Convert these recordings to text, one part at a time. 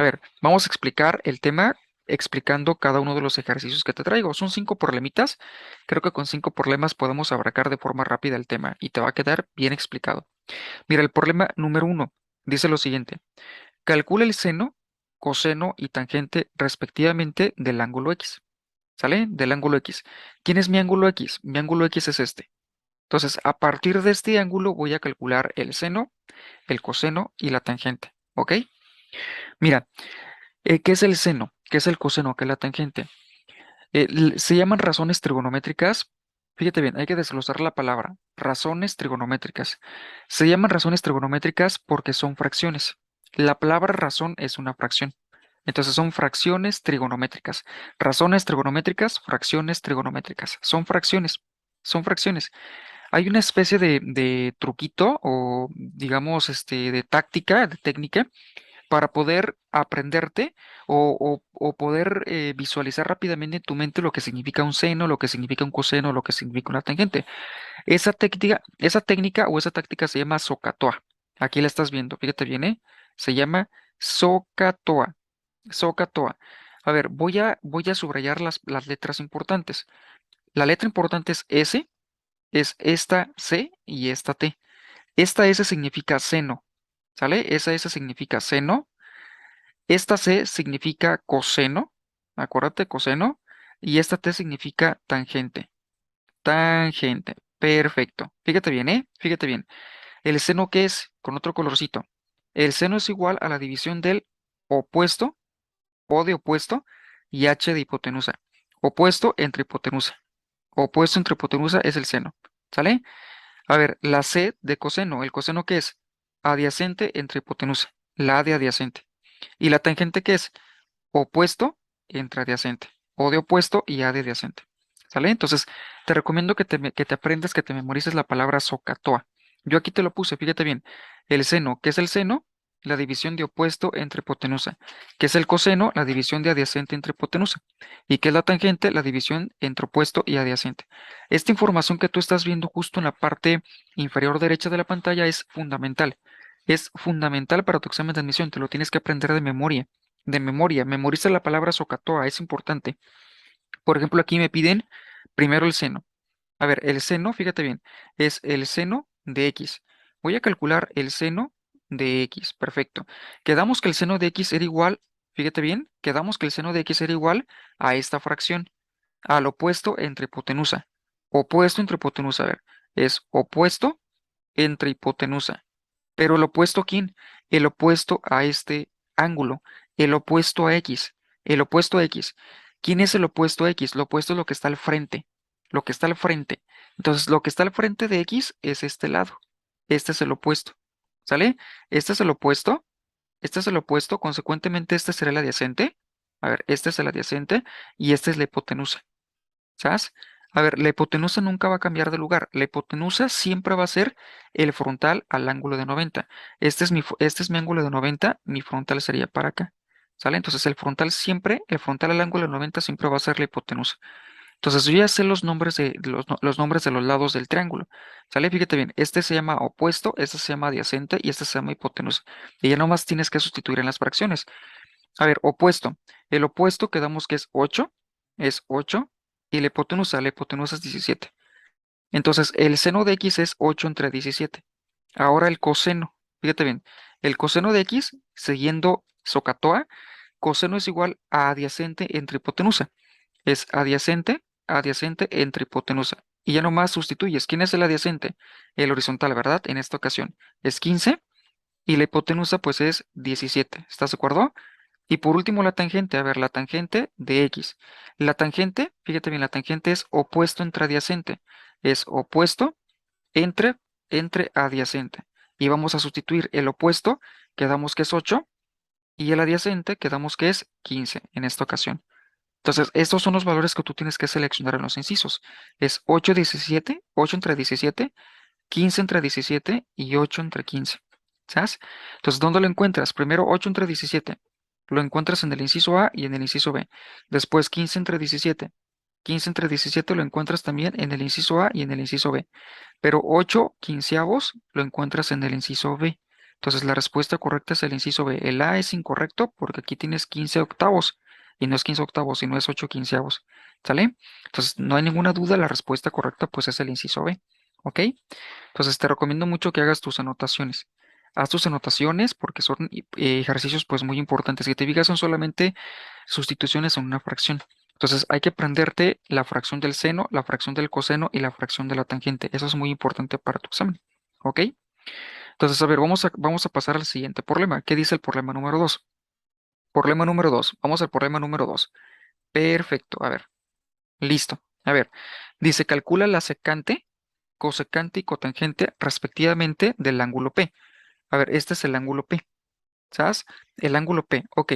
A ver, vamos a explicar el tema explicando cada uno de los ejercicios que te traigo. Son 5 problemitas. Creo que con 5 problemas podemos abarcar de forma rápida el tema y te va a quedar bien explicado. Mira, el problema número 1 dice lo siguiente. Calcula el seno, coseno y tangente respectivamente del ángulo X. ¿Sale? Del ángulo X. ¿Quién es mi ángulo X? Mi ángulo X es este. Entonces, a partir de este ángulo voy a calcular el seno, el coseno y la tangente. ¿Ok? Mira, ¿qué es el seno? ¿Qué es el coseno? ¿Qué es la tangente? Se llaman razones trigonométricas. Fíjate bien, hay que desglosar la palabra. Razones trigonométricas. Se llaman razones trigonométricas porque son fracciones. La palabra razón es una fracción. Entonces son fracciones trigonométricas. Razones trigonométricas, fracciones trigonométricas. Son fracciones. Son fracciones. Hay una especie de truquito o digamos de táctica, de técnica para poder aprenderte o poder visualizar rápidamente en tu mente lo que significa un seno, lo que significa un coseno, lo que significa una tangente. Esa técnica o esa táctica se llama SOHCAHTOA. Aquí la estás viendo, fíjate bien, ¿eh? Se llama SOHCAHTOA. SOHCAHTOA. A ver, voy a subrayar las letras importantes. La letra importante es S, es esta C y esta T. Esta S significa seno, ¿sale? Esa S significa seno. Esta C significa coseno, acuérdate, coseno, y esta T significa tangente. Tangente, perfecto. Fíjate bien, ¿eh? Fíjate bien. ¿El seno qué es? Con otro colorcito. El seno es igual a la división del opuesto, O de opuesto, y H de hipotenusa. Opuesto entre hipotenusa. Opuesto entre hipotenusa es el seno. ¿Sale? A ver, la C de coseno. ¿El coseno qué es? Adyacente entre hipotenusa. La A de adyacente. ¿Y la tangente qué es? Opuesto entre adyacente. O de opuesto y A de adyacente. ¿Sale? Entonces, te recomiendo que te aprendas, que te memorices la palabra SOHCAHTOA. Yo aquí te lo puse, fíjate bien. El seno, ¿qué es el seno? La división de opuesto entre hipotenusa. ¿Qué es el coseno? La división de adyacente entre hipotenusa. ¿Y qué es la tangente? La división entre opuesto y adyacente. Esta información que tú estás viendo justo en la parte inferior derecha de la pantalla es fundamental. Es fundamental para tu examen de admisión. Te lo tienes que aprender de memoria. De memoria, memoriza la palabra SOHCAHTOA, es importante. Por ejemplo, aquí me piden primero el seno. A ver, el seno, fíjate bien, es el seno de X. Voy a calcular el seno de X, perfecto. Quedamos que el seno de X era igual, fíjate bien, quedamos que el seno de X era igual a esta fracción, al opuesto entre hipotenusa. Opuesto entre hipotenusa, a ver, es opuesto entre hipotenusa. Pero el opuesto a quién? El opuesto a este ángulo, el opuesto a X, el opuesto a X. ¿Quién es el opuesto a X? Lo opuesto es lo que está al frente, lo que está al frente. Entonces, lo que está al frente de X es este lado. Este es el opuesto. ¿Sale? Este es el opuesto, este es el opuesto, consecuentemente este será el adyacente. A ver, este es el adyacente y esta es la hipotenusa. ¿Sabes? A ver, la hipotenusa nunca va a cambiar de lugar. La hipotenusa siempre va a ser el frontal al ángulo de 90. Este es mi ángulo de 90, mi frontal sería para acá. ¿Sale? Entonces el frontal siempre, el frontal al ángulo de 90 siempre va a ser la hipotenusa. Entonces yo ya sé los nombres de los nombres de los lados del triángulo. ¿Sale? Fíjate bien, este se llama opuesto, este se llama adyacente y este se llama hipotenusa. Y ya nomás tienes que sustituir en las fracciones. A ver, opuesto. El opuesto quedamos que es 8 y la hipotenusa es 17. Entonces, el seno de x es 8 entre 17. Ahora el coseno, fíjate bien, el coseno de x, siguiendo SOHCAHTOA, coseno es igual a adyacente entre hipotenusa. Es adyacente, adyacente entre hipotenusa. Y ya nomás sustituyes. ¿Quién es el adyacente? El horizontal, ¿verdad? En esta ocasión es 15 y la hipotenusa pues es 17. ¿Estás de acuerdo? Y por último la tangente, a ver, la tangente de X. La tangente, fíjate bien, la tangente es opuesto entre adyacente. Es opuesto entre, entre adyacente. Y vamos a sustituir el opuesto, quedamos que es 8, y el adyacente, quedamos que es 15 en esta ocasión. Entonces, estos son los valores que tú tienes que seleccionar en los incisos. Es 8, 17, 8 entre 17, 15 entre 17 y 8 entre 15. ¿Sabes? Entonces, ¿dónde lo encuentras? Primero 8 entre 17. Lo encuentras en el inciso A y en el inciso B. Después 15 entre 17. 15 entre 17 lo encuentras también en el inciso A y en el inciso B. Pero 8 quinceavos lo encuentras en el inciso B. Entonces la respuesta correcta es el inciso B. El A es incorrecto porque aquí tienes 15 octavos y no es 15 octavos, sino es 8 quinceavos. ¿Sale? Entonces no hay ninguna duda, la respuesta correcta pues es el inciso B. ¿Ok? Entonces te recomiendo mucho que hagas tus anotaciones. Haz tus anotaciones porque son ejercicios pues muy importantes. Si te fijas son solamente sustituciones en una fracción. Entonces hay que aprenderte la fracción del seno, la fracción del coseno y la fracción de la tangente. Eso es muy importante para tu examen. ¿Ok? Entonces, a ver, vamos a pasar al siguiente problema. ¿Qué dice el problema número 2? Problema número 2. Vamos al problema número 2. Perfecto. A ver, listo. A ver, dice calcula la secante, cosecante y cotangente respectivamente del ángulo P. A ver, este es el ángulo P. ¿Sabes? El ángulo P. Ok.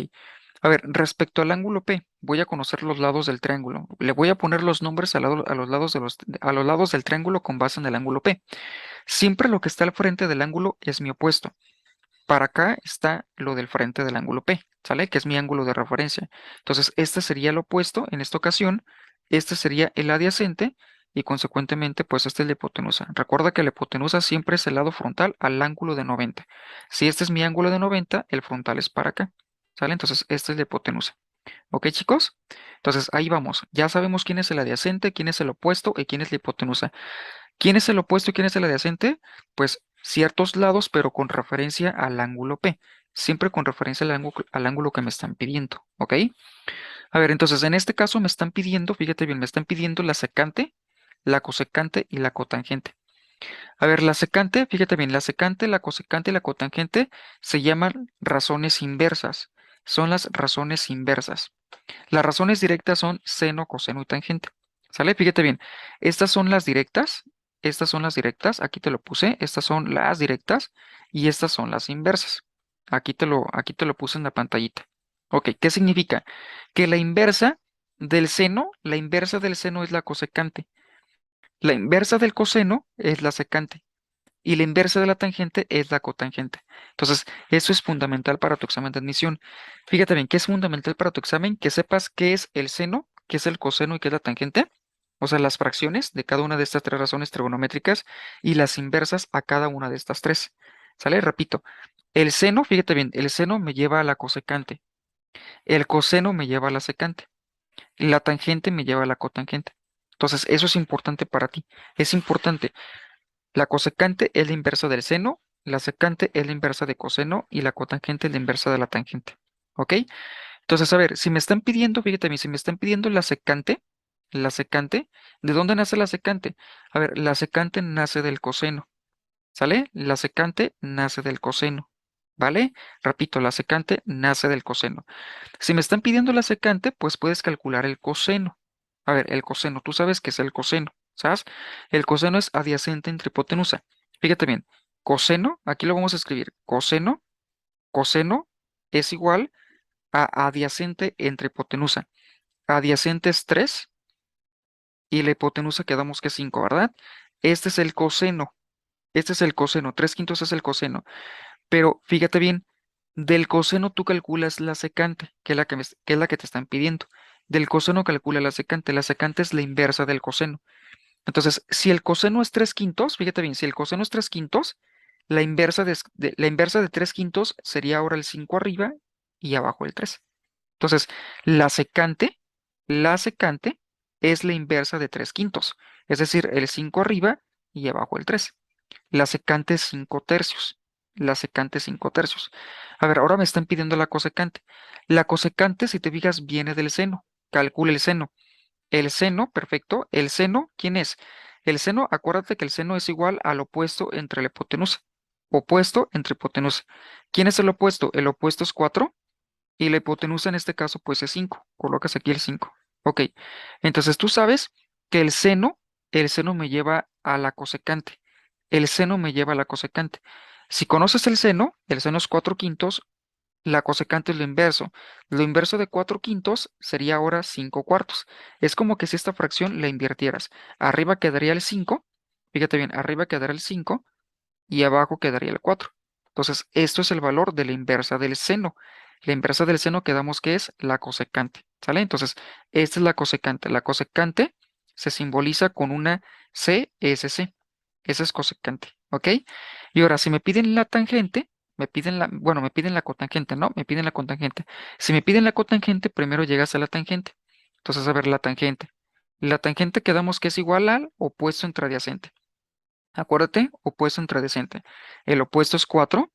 A ver, respecto al ángulo P, voy a conocer los lados del triángulo. Le voy a poner los nombres a los lados a los lados del triángulo con base en el ángulo P. Siempre lo que está al frente del ángulo es mi opuesto. Para acá está lo del frente del ángulo P, ¿sale? Que es mi ángulo de referencia. Entonces, este sería el opuesto en esta ocasión, este sería el adyacente y consecuentemente, pues este es la hipotenusa. Recuerda que la hipotenusa siempre es el lado frontal al ángulo de 90. Si este es mi ángulo de 90, el frontal es para acá, ¿sale? Entonces, esta es la hipotenusa. ¿Ok, chicos? Entonces, ahí vamos. Ya sabemos quién es el adyacente, quién es el opuesto y quién es la hipotenusa. ¿Quién es el opuesto y quién es el adyacente? Pues ciertos lados, pero con referencia al ángulo P. Siempre con referencia al ángulo que me están pidiendo. ¿Ok? A ver, entonces en este caso me están pidiendo, fíjate bien, me están pidiendo la secante, la cosecante y la cotangente. A ver, la secante, fíjate bien, la secante, la cosecante y la cotangente se llaman razones inversas. Son las razones inversas. Las razones directas son seno, coseno y tangente. ¿Sale? Fíjate bien. Estas son las directas. Estas son las directas. Aquí te lo puse. Estas son las directas. Y estas son las inversas. Aquí te lo puse en la pantallita. Ok, ¿qué significa? Que la inversa del seno es la cosecante. La inversa del coseno es la secante y la inversa de la tangente es la cotangente. Entonces, eso es fundamental para tu examen de admisión. Fíjate bien, ¿qué es fundamental para tu examen? Que sepas qué es el seno, qué es el coseno y qué es la tangente. O sea, las fracciones de cada una de estas tres razones trigonométricas y las inversas a cada una de estas tres. ¿Sale? Repito, el seno, fíjate bien, el seno me lleva a la cosecante, el coseno me lleva a la secante, la tangente me lleva a la cotangente. Entonces, eso es importante para ti. Es importante. La cosecante es la inversa del seno, la secante es la inversa de coseno y la cotangente es la inversa de la tangente. ¿Ok? Entonces, a ver, si me están pidiendo, fíjate a mí, si me están pidiendo la secante, ¿de dónde nace la secante? A ver, la secante nace del coseno, ¿sale? La secante nace del coseno, ¿vale? Repito, la secante nace del coseno. Si me están pidiendo la secante, pues puedes calcular el coseno. A ver, el coseno, tú sabes qué es el coseno, ¿sabes? El coseno es adyacente entre hipotenusa. Fíjate bien, coseno, aquí lo vamos a escribir, coseno es igual a adyacente entre hipotenusa. Adyacente es 3 y la hipotenusa quedamos que es 5, ¿verdad? Este es el coseno, este es el coseno, 3 quintos es el coseno. Pero fíjate bien, del coseno tú calculas la secante, que es que es la que te están pidiendo. Del coseno calcula la secante es la inversa del coseno. Entonces, si el coseno es 3 quintos, fíjate bien, si el coseno es 3 quintos, la inversa de 3 quintos sería ahora el 5 arriba y abajo el 3. Entonces, la secante, la secante es la inversa de 3 quintos, es decir, el 5 arriba y abajo el 3. La secante es 5 tercios. La secante es 5 tercios. A ver, ahora me están pidiendo la cosecante. La cosecante, si te fijas, viene del seno. Calcula el seno. El seno, perfecto. El seno, ¿quién es? El seno, acuérdate que el seno es igual al opuesto entre la hipotenusa. Opuesto entre hipotenusa. ¿Quién es el opuesto? El opuesto es 4 y la hipotenusa en este caso pues es 5. Colocas aquí el 5. Ok. Entonces tú sabes que el seno me lleva a la cosecante. El seno me lleva a la cosecante. Si conoces el seno es 4 quintos, la cosecante es lo inverso. Lo inverso de 4 quintos sería ahora 5 cuartos. Es como que si esta fracción la invirtieras. Arriba quedaría el 5. Fíjate bien, arriba quedaría el 5 y abajo quedaría el 4. Entonces, esto es el valor de la inversa del seno. La inversa del seno quedamos que es la cosecante, ¿sale? Entonces, esta es la cosecante. La cosecante se simboliza con una CSC. Esa es cosecante, ¿ok? Y ahora, si me piden la tangente, bueno, me piden la cotangente, ¿no? Me piden la cotangente. Si me piden la cotangente, primero llegas a la tangente. Entonces, a ver, la tangente. La tangente quedamos que es igual al opuesto entre adyacente. Acuérdate, opuesto entre adyacente. El opuesto es 4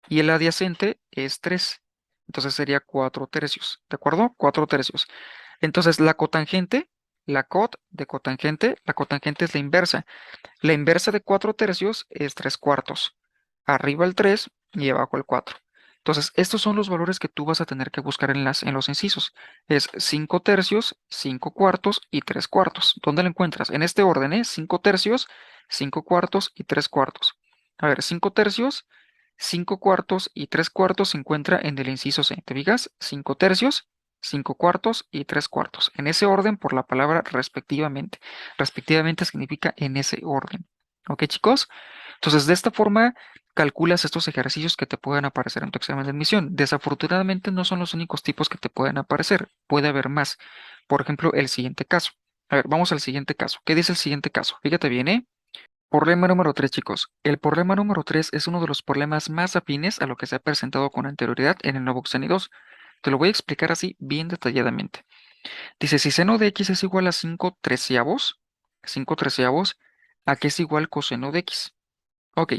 y el adyacente es 3. Entonces sería 4 tercios, ¿de acuerdo? 4 tercios. Entonces, la cotangente, la cot de cotangente, la cotangente es la inversa. La inversa de 4 tercios es 3 cuartos. Arriba el 3 y abajo el 4. Entonces, estos son los valores que tú vas a tener que buscar en los incisos. Es 5 tercios, 5 cuartos y 3 cuartos. ¿Dónde lo encuentras? En este orden, ¿eh? 5 tercios, 5 cuartos y 3 cuartos. A ver, 5 tercios, 5 cuartos y 3 cuartos se encuentra en el inciso C. ¿Te fijas? 5 tercios, 5 cuartos y 3 cuartos. En ese orden por la palabra respectivamente. Respectivamente significa en ese orden. ¿Ok, chicos? Entonces, de esta forma calculas estos ejercicios que te pueden aparecer en tu examen de admisión. Desafortunadamente no son los únicos tipos que te pueden aparecer. Puede haber más. Por ejemplo, el siguiente caso. A ver, vamos al siguiente caso. ¿Qué dice el siguiente caso? Fíjate bien, ¿eh? Problema número 3, chicos. El problema número 3 es uno de los problemas más afines a lo que se ha presentado con anterioridad en el nuevo Oxeni 2. Te lo voy a explicar así bien detalladamente. Dice, si seno de x es igual a 5 treceavos, ¿a qué es igual coseno de x? Ok,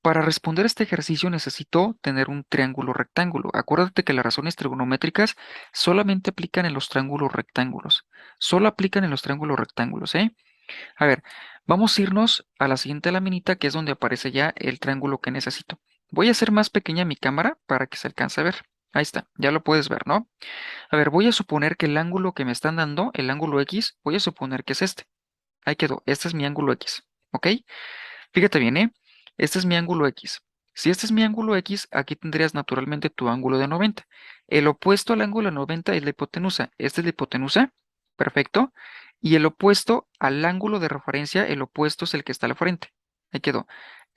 para responder a este ejercicio necesito tener un triángulo rectángulo. Acuérdate que las razones trigonométricas solamente aplican en los triángulos rectángulos. Solo aplican en los triángulos rectángulos, ¿eh? A ver, vamos a irnos a la siguiente laminita, que es donde aparece ya el triángulo que necesito. Voy a hacer más pequeña mi cámara para que se alcance a ver. Ahí está, ya lo puedes ver, ¿no? A ver, voy a suponer que el ángulo que me están dando, el ángulo X, voy a suponer que es este. Ahí quedó, este es mi ángulo X, ¿ok? Fíjate bien, ¿eh? Este es mi ángulo X. Si este es mi ángulo X, aquí tendrías naturalmente tu ángulo de 90. El opuesto al ángulo de 90 es la hipotenusa. Esta es la hipotenusa, perfecto. Y el opuesto al ángulo de referencia, el opuesto es el que está al frente. Ahí quedó.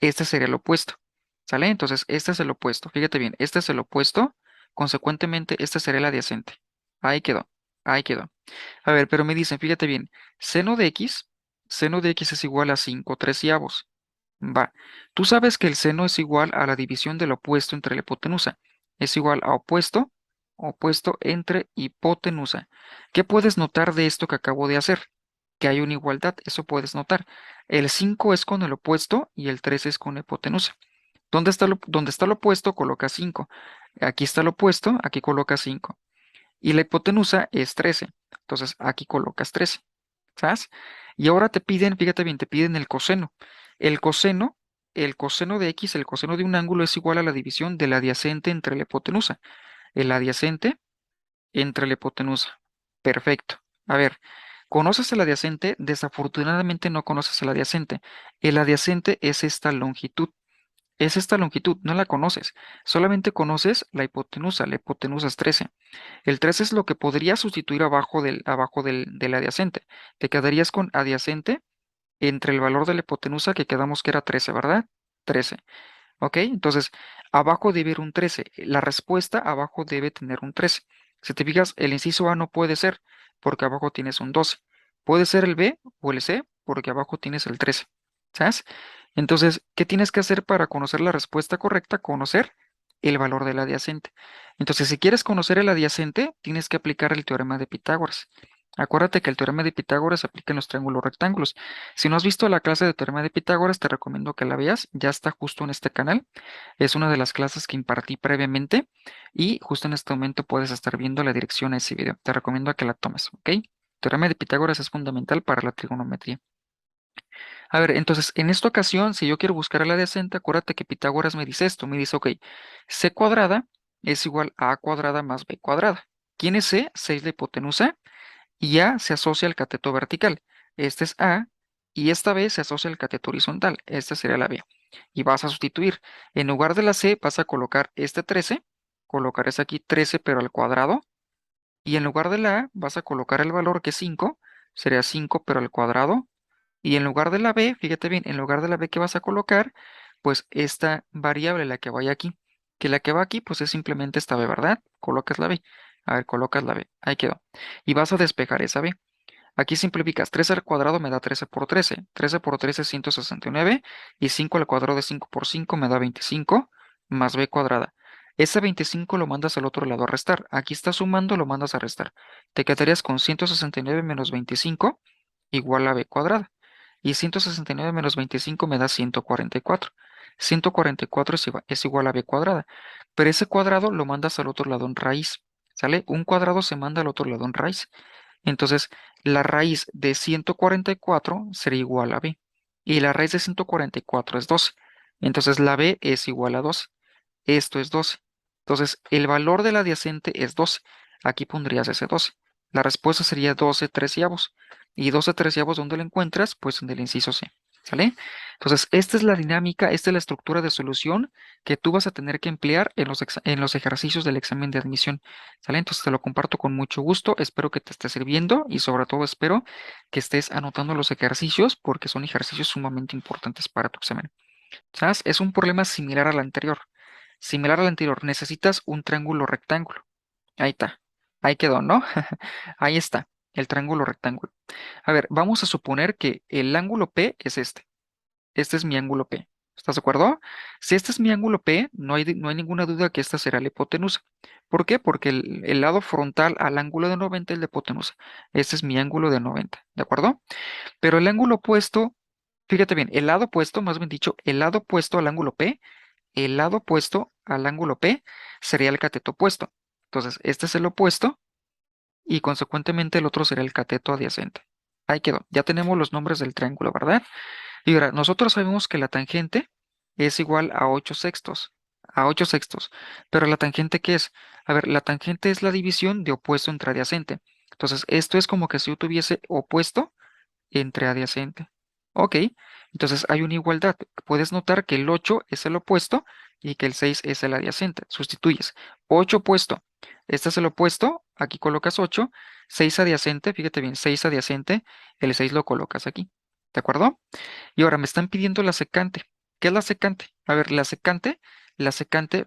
Este sería el opuesto. ¿Sale? Entonces, este es el opuesto. Fíjate bien, este es el opuesto. Consecuentemente, este sería el adyacente. Ahí quedó. Ahí quedó. A ver, pero me dicen, fíjate bien, seno de x es igual a 5 treceavos. Va. Tú sabes que el seno es igual a la división del opuesto entre la hipotenusa. Es igual a opuesto, opuesto entre hipotenusa. ¿Qué puedes notar de esto que acabo de hacer? Que hay una igualdad, eso puedes notar. El 5 es con el opuesto y el 3 es con la hipotenusa. Dónde está el opuesto? Coloca 5. Aquí está el opuesto, aquí coloca 5. Y la hipotenusa es 13. Entonces aquí colocas 13. ¿Sabes? Y ahora te piden, fíjate bien, te piden el coseno. El coseno, el coseno de x, el coseno de un ángulo es igual a la división del adyacente entre la hipotenusa. El adyacente entre la hipotenusa. Perfecto. A ver, ¿conoces el adyacente? Desafortunadamente no conoces el adyacente. El adyacente es esta longitud. Es esta longitud, no la conoces. Solamente conoces la hipotenusa. La hipotenusa es 13. El 13 es lo que podría sustituir del adyacente. Te quedarías con adyacente entre el valor de la hipotenusa que quedamos que era 13, ¿verdad? 13. ¿Ok? Entonces, abajo debe ir un 13. La respuesta abajo debe tener un 13. Si te fijas, el inciso A no puede ser porque abajo tienes un 12. Puede ser el B o el C porque abajo tienes el 13. ¿Sabes? Entonces, ¿qué tienes que hacer para conocer la respuesta correcta? Conocer el valor del adyacente. Entonces, si quieres conocer el adyacente, tienes que aplicar el teorema de Pitágoras. Acuérdate que el teorema de Pitágoras se aplica en los triángulos rectángulos. Si no has visto la clase de teorema de Pitágoras, te recomiendo que la veas. Ya está justo en este canal. Es una de las clases que impartí previamente y justo en este momento puedes estar viendo la dirección a ese video. Te recomiendo que la tomes, ¿ok? Teorema de Pitágoras es fundamental para la trigonometría. A ver, entonces, en esta ocasión, si yo quiero buscar el adyacente, acuérdate que Pitágoras me dice esto. Me dice, ok, c cuadrada es igual a cuadrada más b cuadrada. ¿Quién es c? C es la hipotenusa y A se asocia al cateto vertical. Este es A y esta B se asocia al cateto horizontal. Esta sería la B. Y vas a sustituir. En lugar de la C vas a colocar este 13. Colocarás aquí 13 pero al cuadrado. Y en lugar de la A vas a colocar el valor que es 5. Sería 5 pero al cuadrado. Y en lugar de la B, fíjate bien, en lugar de la B que vas a colocar, pues esta variable, la que vaya aquí. Que la que va aquí, pues es simplemente esta B, ¿verdad? Colocas la B. A ver, colocas la B. Ahí quedó. Y vas a despejar esa B. Aquí simplificas. 13 al cuadrado me da 13 por 13. 13 por 13 es 169. Y 5 al cuadrado de 5 por 5 me da 25. más b cuadrada. Ese 25 lo mandas al otro lado a restar. Aquí está sumando, lo mandas a restar. Te quedarías con 169 menos 25 igual a b cuadrada. Y 169 menos 25 me da 144. 144 es igual a b cuadrada. Pero ese cuadrado lo mandas al otro lado en raíz. ¿Sale? Un cuadrado se manda al otro lado en raíz. Entonces, la raíz de 144 sería igual a b. Y la raíz de 144 es 12. Entonces, la b es igual a 12. Esto es 12. Entonces, el valor del adyacente es 12. Aquí pondrías ese 12. La respuesta sería 12 treceavos. ¿Y 12 treceavos dónde lo encuentras? Pues en el inciso C. ¿Sale? Entonces, esta es la dinámica, esta es la estructura de solución que tú vas a tener que emplear en los ejercicios del examen de admisión. ¿Sale? Entonces te lo comparto con mucho gusto. Espero que te esté sirviendo y sobre todo espero que estés anotando los ejercicios porque son ejercicios sumamente importantes para tu examen. ¿Sabes? Es un problema similar al anterior. Similar al anterior, necesitas un triángulo rectángulo. Ahí está. Ahí quedó, ¿no? Ahí está, el triángulo rectángulo. A ver, vamos a suponer que el ángulo P es este. Este es mi ángulo P. ¿Estás de acuerdo? Si este es mi ángulo P, no hay ninguna duda que esta será la hipotenusa. ¿Por qué? Porque el lado frontal al ángulo de 90 es la hipotenusa. Este es mi ángulo de 90, ¿de acuerdo? Pero el ángulo opuesto, fíjate bien, el lado opuesto, más bien dicho, el lado opuesto al ángulo P, el lado opuesto al ángulo P sería el cateto opuesto. Entonces, este es el opuesto y consecuentemente el otro será el cateto adyacente. Ahí quedó. Ya tenemos los nombres del triángulo, ¿verdad? Y ahora, nosotros sabemos que la tangente es igual a 8 sextos. A 8 sextos. Pero la tangente, ¿qué es? A ver, la tangente es la división de opuesto entre adyacente. Entonces, esto es como que si yo tuviese opuesto entre adyacente. Ok, entonces hay una igualdad. Puedes notar que el 8 es el opuesto y que el 6 es el adyacente. Sustituyes 8 opuesto. Este es el opuesto, aquí colocas 8, 6 adyacente, fíjate bien, 6 adyacente, el 6 lo colocas aquí. ¿De acuerdo? Y ahora me están pidiendo la secante. ¿Qué es la secante? A ver, la secante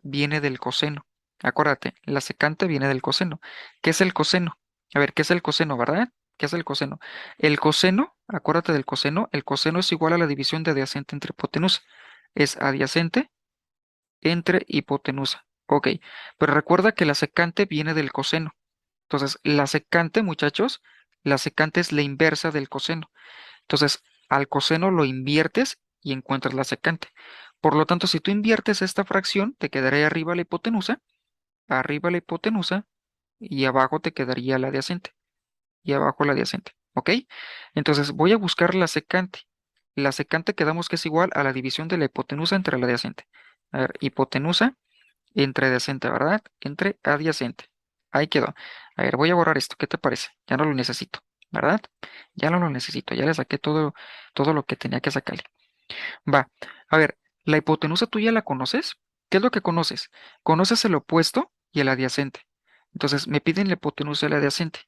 viene del coseno. Acuérdate, la secante viene del coseno. ¿Qué es el coseno? A ver, ¿qué es el coseno, verdad? ¿Qué es el coseno? El coseno, acuérdate del coseno, el coseno es igual a la división de adyacente entre hipotenusa. Es adyacente entre hipotenusa. Ok, pero recuerda que la secante viene del coseno. Entonces, la secante, muchachos, la secante es la inversa del coseno. Entonces, al coseno lo inviertes y encuentras la secante. Por lo tanto, si tú inviertes esta fracción, te quedaría arriba la hipotenusa y abajo te quedaría la adyacente y abajo la adyacente. ¿Ok? Entonces, voy a buscar la secante. La secante quedamos que es igual a la división de la hipotenusa entre la adyacente. A ver, hipotenusa entre adyacente, ¿verdad? Entre adyacente. Ahí quedó. A ver, voy a borrar esto. ¿Qué te parece? Ya no lo necesito, ¿verdad? Ya no lo necesito. Ya le saqué todo lo que tenía que sacarle. Va. A ver, ¿la hipotenusa tú ya la conoces? ¿Qué es lo que conoces? Conoces el opuesto y el adyacente. Entonces, me piden la hipotenusa y el adyacente.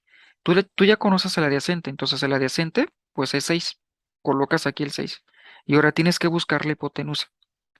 Tú ya conoces el adyacente. Entonces, el adyacente, pues es 6. Colocas aquí el 6. Y ahora tienes que buscar la hipotenusa.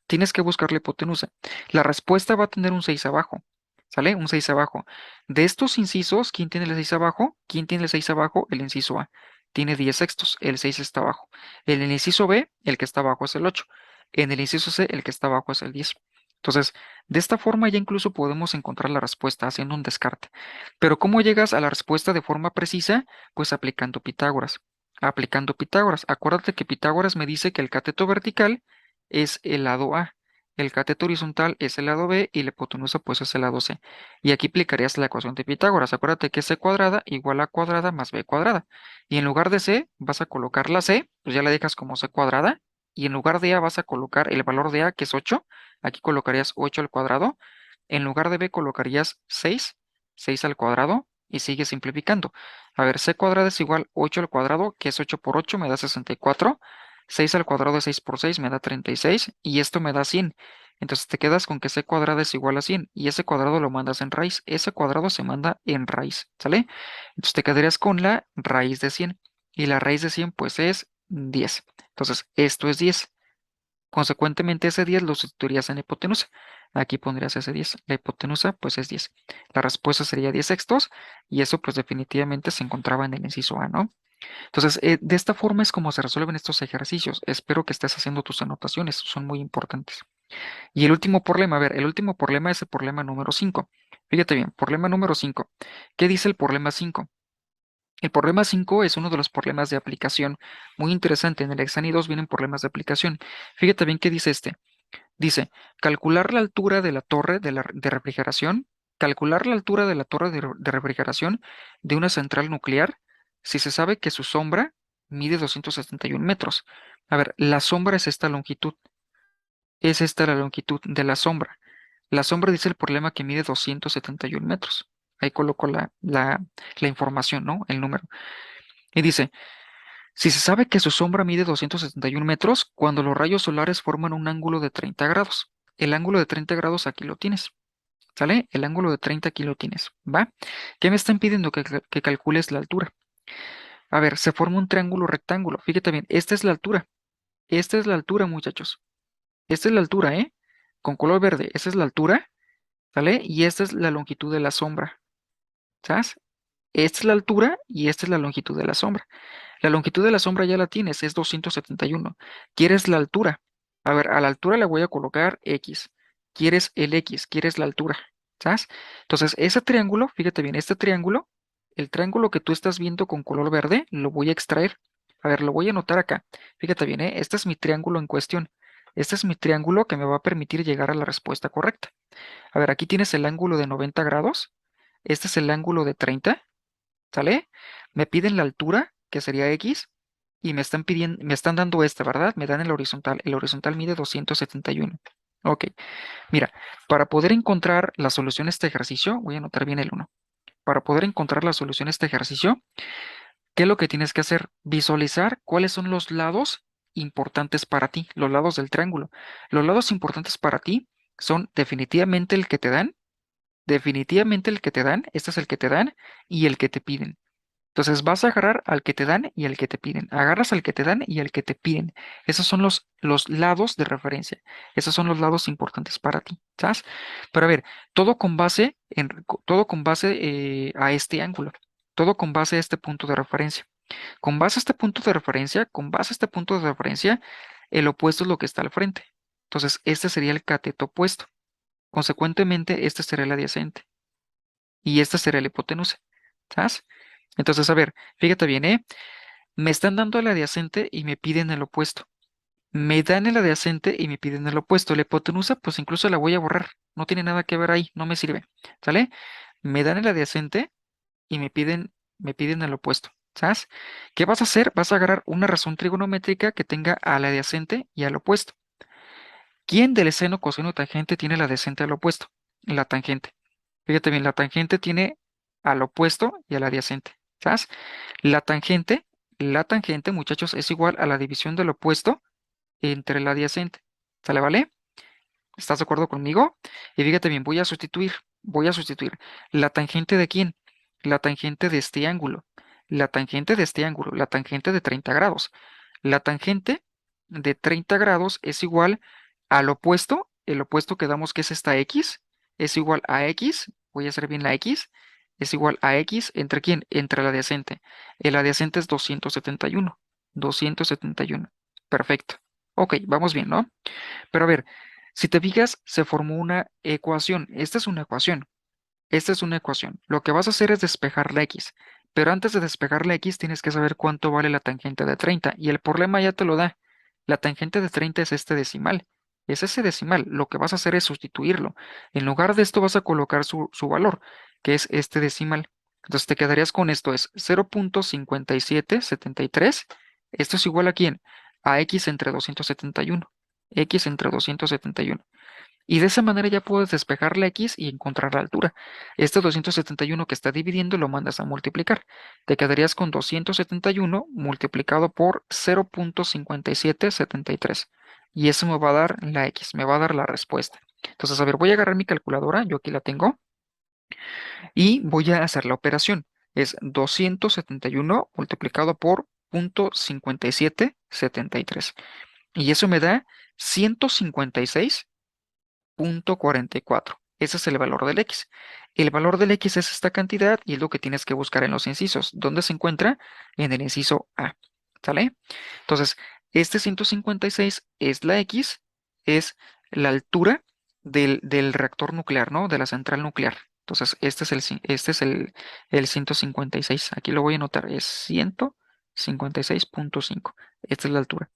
Tienes que buscar la hipotenusa. La respuesta va a tener un 6 abajo. ¿Sale? Un 6 abajo. De estos incisos, ¿quién tiene el 6 abajo? ¿Quién tiene el 6 abajo? El inciso A. Tiene 10 sextos. El 6 está abajo. En el inciso B, el que está abajo es el 8. En el inciso C, el que está abajo es el 10. Entonces, de esta forma ya incluso podemos encontrar la respuesta haciendo un descarte. Pero ¿cómo llegas a la respuesta de forma precisa? Pues aplicando Pitágoras. Aplicando Pitágoras. Acuérdate que Pitágoras me dice que el cateto vertical es el lado A, el cateto horizontal es el lado B y la hipotenusa pues es el lado C. Y aquí aplicarías la ecuación de Pitágoras. Acuérdate que C cuadrada igual a cuadrada más B cuadrada. Y en lugar de C vas a colocar la C, pues ya la dejas como C cuadrada. Y en lugar de A vas a colocar el valor de A que es 8. Aquí colocarías 8 al cuadrado. En lugar de B colocarías 6, 6 al cuadrado. Y sigue simplificando. A ver, C cuadrada es igual 8 al cuadrado, que es 8 por 8, me da 64. 6 al cuadrado de 6 por 6 me da 36 y esto me da 100. Entonces te quedas con que c cuadrado es igual a 100 y ese cuadrado lo mandas en raíz. Ese cuadrado se manda en raíz, ¿sale? Entonces te quedarías con la raíz de 100 y la raíz de 100 pues es 10. Entonces esto es 10. Consecuentemente ese 10 lo sustituirías en hipotenusa. Aquí pondrías ese 10. La hipotenusa pues es 10. La respuesta sería 10 sextos y eso pues definitivamente se encontraba en el inciso A, ¿no? Entonces, de esta forma es como se resuelven estos ejercicios. Espero que estés haciendo tus anotaciones, son muy importantes. Y el último problema, a ver, el último problema es el problema número 5. Fíjate bien, problema número 5. ¿Qué dice el problema 5? El problema 5 es uno de los problemas de aplicación muy interesante. En el examen 2 vienen problemas de aplicación. Fíjate bien qué dice este. Dice, calcular la altura de la torre de refrigeración, calcular la altura de la torre de refrigeración de una central nuclear si se sabe que su sombra mide 271 metros. A ver, la sombra es esta longitud. Es esta la longitud de la sombra. La sombra dice el problema que mide 271 metros. Ahí coloco la información, ¿no? El número. Y dice, si se sabe que su sombra mide 271 metros, cuando los rayos solares forman un ángulo de 30 grados. El ángulo de 30 grados aquí lo tienes, ¿sale? El ángulo de 30 aquí lo tienes, ¿va? ¿Qué me están pidiendo que calcules la altura? A ver, se forma un triángulo rectángulo. Fíjate bien, esta es la altura. Esta es la altura, muchachos. Esta es la altura, ¿eh? Con color verde, esta es la altura, ¿sale? Y esta es la longitud de la sombra, ¿sabes? Esta es la altura y esta es la longitud de la sombra. La longitud de la sombra ya la tienes, es 271. ¿Quieres la altura? A ver, a la altura le voy a colocar X. ¿Quieres el X? ¿Quieres la altura? ¿Sabes? Entonces, ese triángulo, fíjate bien, este triángulo, el triángulo que tú estás viendo con color verde, lo voy a extraer. A ver, lo voy a anotar acá. Fíjate bien, ¿eh? Este es mi triángulo en cuestión. Este es mi triángulo que me va a permitir llegar a la respuesta correcta. A ver, aquí tienes el ángulo de 90 grados. Este es el ángulo de 30. ¿Sale? Me piden la altura, que sería X, y me están dando esta, ¿verdad? Me dan el horizontal. El horizontal mide 271. Ok, mira, para poder encontrar la solución a este ejercicio, voy a anotar bien el uno. Para poder encontrar la solución a este ejercicio, ¿qué es lo que tienes que hacer? Visualizar cuáles son los lados importantes para ti, los lados del triángulo. Los lados importantes para ti son definitivamente el que te dan, este es el que te dan y el que te piden. Entonces vas a agarrar al que te dan y al que te piden. Agarras al que te dan y al que te piden. Esos son los lados de referencia. Esos son los lados importantes para ti, ¿sabes? Pero a ver, todo con base a este ángulo. Todo con base a este punto de referencia. Con base a este punto de referencia, con base a este punto de referencia, el opuesto es lo que está al frente. Entonces, este sería el cateto opuesto. Consecuentemente, este sería el adyacente. Y este sería el hipotenusa. ¿Sabes? Entonces, a ver, fíjate bien, ¿eh? Me están dando el adyacente y me piden el opuesto. Me dan el adyacente y me piden el opuesto. La hipotenusa, pues incluso la voy a borrar. No tiene nada que ver ahí, no me sirve. ¿Sale? Me dan el adyacente y me piden el opuesto. ¿Sabes? ¿Qué vas a hacer? Vas a agarrar una razón trigonométrica que tenga al adyacente y al opuesto. ¿Quién del seno, coseno, tangente tiene el adyacente al opuesto? La tangente. Fíjate bien, la tangente tiene al opuesto y al adyacente. ¿Sabes? La tangente, la tangente, muchachos, es igual a la división del opuesto entre el adyacente. ¿Sale, vale? ¿Estás de acuerdo conmigo? Y fíjate bien, voy a sustituir. ¿La tangente de quién? La tangente de este ángulo. La tangente de este ángulo, la tangente de 30 grados. La tangente de 30 grados es igual al opuesto, el opuesto que damos que es esta X, es igual a X, voy a hacer bien la X, es igual a X, ¿entre quién? Entre el adyacente. El adyacente es 271. 271. Perfecto. Ok, vamos bien, ¿no? Pero a ver, si te fijas, se formó una ecuación. Esta es una ecuación. Esta es una ecuación. Lo que vas a hacer es despejar la x. Pero antes de despejar la x tienes que saber cuánto vale la tangente de 30. Y el problema ya te lo da. La tangente de 30 es este decimal. Es ese decimal. Lo que vas a hacer es sustituirlo. En lugar de esto vas a colocar su valor, que es este decimal. Entonces te quedarías con esto. Es 0.5773. Esto es igual a quién? A x entre 271. X entre 271. Y de esa manera ya puedes despejar la x y encontrar la altura. Este 271 que está dividiendo lo mandas a multiplicar. Te quedarías con 271 multiplicado por 0.5773. Y eso me va a dar la x, me va a dar la respuesta. Entonces, a ver, voy a agarrar mi calculadora, yo aquí la tengo, y voy a hacer la operación. Es 271 multiplicado por 0.5773. Y eso me da 156.44. Ese es el valor del x. El valor del x es esta cantidad y es lo que tienes que buscar en los incisos. ¿Dónde se encuentra? En el inciso A. ¿Sale? Entonces, este 156 es la x, es la altura del reactor nuclear, ¿no? De la central nuclear. Entonces, este es el 156. Aquí lo voy a anotar, es 156.5. Esta es la altura.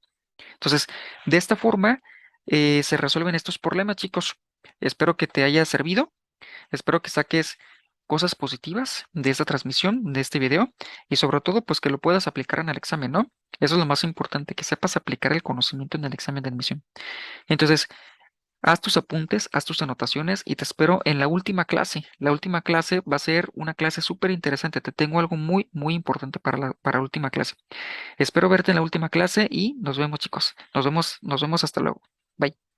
Entonces, de esta forma se resuelven estos problemas, chicos. Espero que te haya servido. Espero que saques cosas positivas de esta transmisión, de este video, y sobre todo, pues que lo puedas aplicar en el examen, ¿no? Eso es lo más importante, que sepas aplicar el conocimiento en el examen de admisión. Entonces, haz tus apuntes, haz tus anotaciones y te espero en la última clase. La última clase va a ser una clase súper interesante. Te tengo algo muy, muy importante para la última clase. Espero verte en la última clase y nos vemos, chicos. Nos vemos hasta luego. Bye.